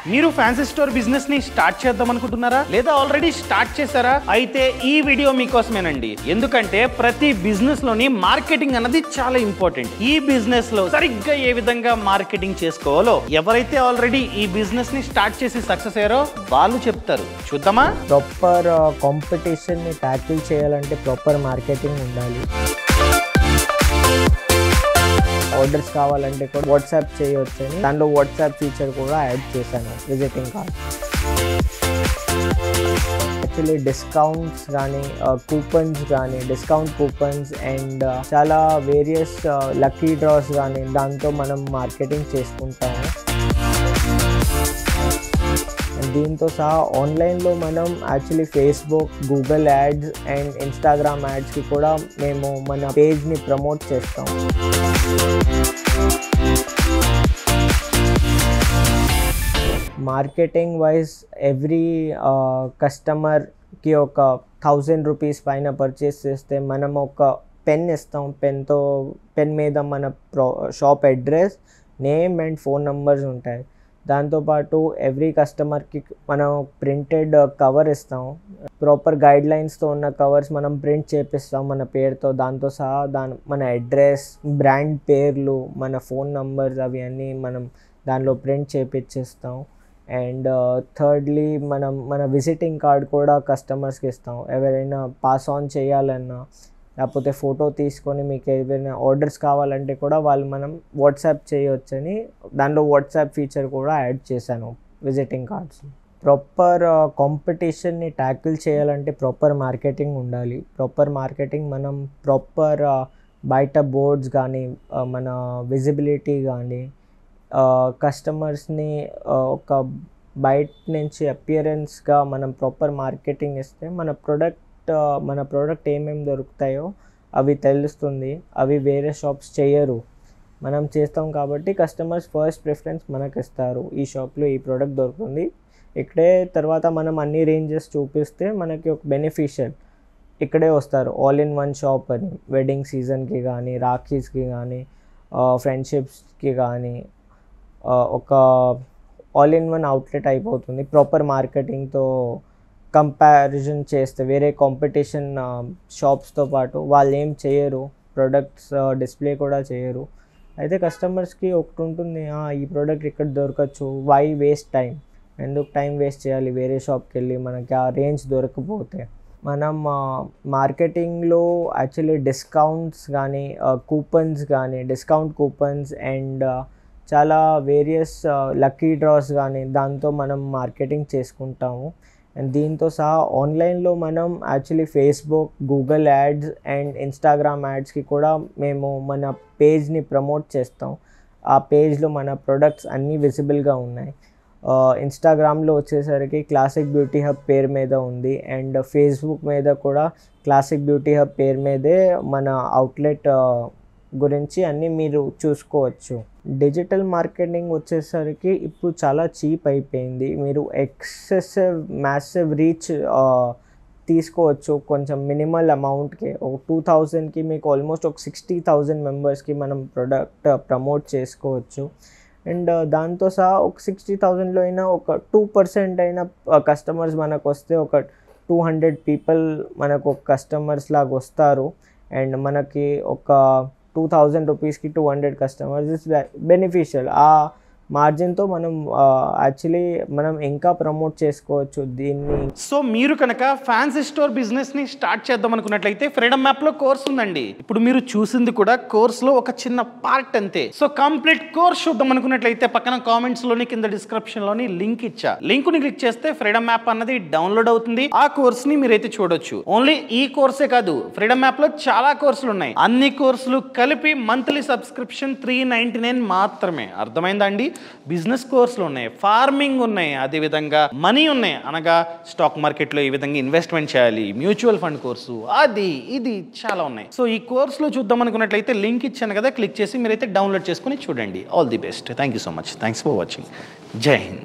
మీరు fancy store business ని start చేద్దాం అనుకుంటున్నారా లేదా ఆల్రెడీ స్టార్ట్ చేశారా? అయితే ఈ వీడియో మీకోసమేనండి. ఎందుకంటే ప్రతి బిజినెస్ లోని మార్కెటింగ్ అన్నది చాలా ఇంపార్టెంట్. ఈ బిజినెస్ లో సరిగ్గా ఏ విధంగా మార్కెటింగ్ చేసుకోవాలో ఎవరైతే ఆల్రెడీ ఈ బిజినెస్ ని స్టార్ట్ చేసి సక్సెస్ అయ్యారో వాళ్ళు చెప్తారు. చూద్దామా? ప్రాపర్ కాంపిటీషన్ ని ట్యాకిల్ చేయాలంటే ప్రాపర్ మార్కెటింగ్ ఉండాలి. ఆర్డర్స్ కావాలంటే కూడా వాట్సాప్ చేయొచ్చు. దాంట్లో వాట్సాప్ ఫీచర్ కూడా యాడ్ చేశాను, విజిటింగ్ కార్డ్. యాక్చువల్లీ డిస్కౌంట్స్ కానీ కూపన్స్ కానీ డిస్కౌంట్ కూపన్స్ అండ్ చాలా వేరియస్ లక్కీ డ్రాస్ కానీ దాంతో మనం మార్కెటింగ్ చేసుకుంటాము. దీంతో సహా ఆన్లైన్లో మనం actually Facebook, Google ads and Instagram యాడ్స్కి కూడా మేము మన పేజ్ని ప్రమోట్ చేస్తాం. మార్కెటింగ్ వైజ్ ఎవ్రీ కస్టమర్కి ఒక 1000 రూపీస్ పైన పర్చేస్ చేస్తే మనం ఒక పెన్ ఇస్తాం. పెన్ మీద మన shop address, name and phone numbers ఉంటాయి. దాంతోపాటు ఎవ్రీ కస్టమర్కి మనం ప్రింటెడ్ కవర్ ఇస్తాం. ప్రాపర్ గైడ్ లైన్స్తో ఉన్న కవర్స్ మనం ప్రింట్ చేపిస్తాం మన పేరుతో. దాంతో సహా మన అడ్రస్, బ్రాండ్ పేర్లు, మన ఫోన్ నంబర్స్ అవి అన్నీ మనం దానిలో ప్రింట్ చేపించేస్తాం. అండ్ థర్డ్లీ మన విజిటింగ్ కార్డ్ కూడా కస్టమర్స్కి ఇస్తాం. ఎవరైనా పాస్ ఆన్ చేయాలన్నా లేకపోతే ఫోటో తీసుకొని మీకు ఏదైనా ఆర్డర్స్ కావాలంటే కూడా వాళ్ళు మనం వాట్సాప్ చేయొచ్చని దానిలో వాట్సాప్ ఫీచర్ కూడా యాడ్ చేశాను విజిటింగ్ కార్డ్స్. ప్రాపర్ కాంపిటీషన్ని ట్యాకిల్ చేయాలంటే ప్రాపర్ మార్కెటింగ్ ఉండాలి. ప్రాపర్ మార్కెటింగ్ మనం ప్రాపర్ బయట బోర్డ్స్ కానీ మన విజిబిలిటీ కానీ కస్టమర్స్ని ఒక బయట నుంచి అపియరెన్స్గా మనం ప్రాపర్ మార్కెటింగ్ ఇస్తే మన ప్రోడక్ట్ ఏమేమి దొరుకుతాయో అవి తెలుస్తుంది. అవి వేరే షాప్స్ చేయరు, మనం చేస్తాం. కాబట్టి కస్టమర్స్ ఫస్ట్ ప్రిఫరెన్స్ మనకు ఇస్తారు. ఈ షాప్లో ఈ ప్రోడక్ట్ దొరుకుతుంది ఇక్కడే. తర్వాత మనం అన్ని రేంజెస్ చూపిస్తే మనకి ఒక బెనిఫిషియల్ ఇక్కడే వస్తారు. ఆల్ ఇన్ వన్ షాప్ అని వెడ్డింగ్ సీజన్కి కానీ, రాఖీస్కి కానీ, ఫ్రెండ్షిప్స్కి కానీ ఒక ఆల్ ఇన్ వన్ అవుట్లెట్ అయిపోతుంది. ప్రాపర్ మార్కెటింగ్తో కంపారిజన్ చేస్తే వేరే కాంపిటీషన్ షాప్స్తో పాటు వాళ్ళు ఏం చేయరు, ప్రొడక్ట్స్ డిస్ప్లే కూడా చేయరు. అయితే కస్టమర్స్కి ఒకటి ఉంటుంది, ఈ ప్రోడక్ట్ ఇక్కడ దొరకచ్చు, వై వేస్ట్ టైం, ఎందుకు టైం వేస్ట్ చేయాలి వేరే షాప్కి వెళ్ళి మనకి ఆ రేంజ్ దొరకపోతే. మనం మార్కెటింగ్లో యాక్చువల్లీ డిస్కౌంట్స్ కానీ డిస్కౌంట్ కూపన్స్ అండ్ చాలా వేరియస్ లక్కీ డ్రాస్ కానీ దాంతో మనం మార్కెటింగ్ చేసుకుంటాము. అండ్ దీంతో సహా ఆన్లైన్లో మనం actually Facebook, Google ads and Instagram యాడ్స్కి కూడా మేము మన పేజ్ని ప్రమోట్ చేస్తాం. ఆ పేజ్లో మన ప్రొడక్ట్స్ అన్నీ విజిబుల్గా ఉన్నాయి. ఇన్స్టాగ్రామ్లో వచ్చేసరికి క్లాసిక్ బ్యూటీ హబ్ పేరు మీద ఉంది అండ్ ఫేస్బుక్ మీద కూడా క్లాసిక్ బ్యూటీ హబ్ పేరు మీదే మన అవుట్లెట్ గురించి అన్నీ మీరు చూసుకోవచ్చు. డిజిటల్ మార్కెటింగ్ వచ్చేసరికి ఇప్పుడు చాలా చీప్ అయిపోయింది. మీరు మ్యాసివ్ రీచ్ తీసుకోవచ్చు కొంచెం మినిమల్ అమౌంట్కి. ఒక 2000కి మీకు ఆల్మోస్ట్ ఒక 60,000 మెంబర్స్కి మనం ప్రొడక్ట్ ప్రమోట్ చేసుకోవచ్చు. అండ్ దాంతో సహా ఒక 60,000లో అయినా ఒక 2% అయినా కస్టమర్స్ మనకు వస్తే ఒక 200 పీపుల్ మనకు ఒక కస్టమర్స్ లాగా వస్తారు. అండ్ మనకి ఒక 2000 రూపీస్కి 200 కస్టమర్స్ ఇస్ బెనిఫిషియల్. ఆ మార్జిన్తో మనం యాక్చువల్లీ మనం ఇంకా ప్రమోట్ చేసుకోవచ్చు దీన్ని. సో మీరు కనుక ఫ్యాన్సీ స్టోర్ బిజినెస్ని స్టార్ట్ చేద్దాం అనుకున్నట్లయితే ఫ్రీడమ్ యాప్లో కోర్స్ ఉందండి. ఇప్పుడు మీరు చూసింది కూడా కోర్స్లో ఒక చిన్న పార్ట్ అంతే. సో కంప్లీట్ కోర్స్ చూద్దాం అనుకున్నట్లయితే పక్కన కామెంట్స్లోని కింద డిస్క్రిప్షన్లోని లింక్ ఇచ్చా. లింక్ని క్లిక్ చేస్తే ఫ్రీడమ్ యాప్ అన్నది డౌన్లోడ్ అవుతుంది. ఆ కోర్స్ని మీరైతే చూడొచ్చు. ఓన్లీ ఈ కోర్సే కాదు, ఫ్రీడమ్ యాప్లో చాలా కోర్సులు ఉన్నాయి. అన్ని కోర్సులు కలిపి మంత్లీ సబ్స్క్రిప్షన్ 399 మాత్రమే. అర్థమైందా అండి? బిజినెస్ కోర్సులు ఉన్నాయి, ఫార్మింగ్ ఉన్నాయి, అదేవిధంగా మనీ ఉన్నాయి, అనగా స్టాక్ మార్కెట్లో ఏ విధంగా ఇన్వెస్ట్మెంట్ చేయాలి, మ్యూచువల్ ఫండ్ కోర్సు, అది ఇది చాలా ఉన్నాయి. సో ఈ కోర్సులో చూద్దాం అనుకున్నట్లయితే లింక్ ఇచ్చాను కదా, క్లిక్ చేసి మీరైతే డౌన్లోడ్ చేసుకుని చూడండి. All the best. Thank you so much. Thanks for watching. జై హింద్.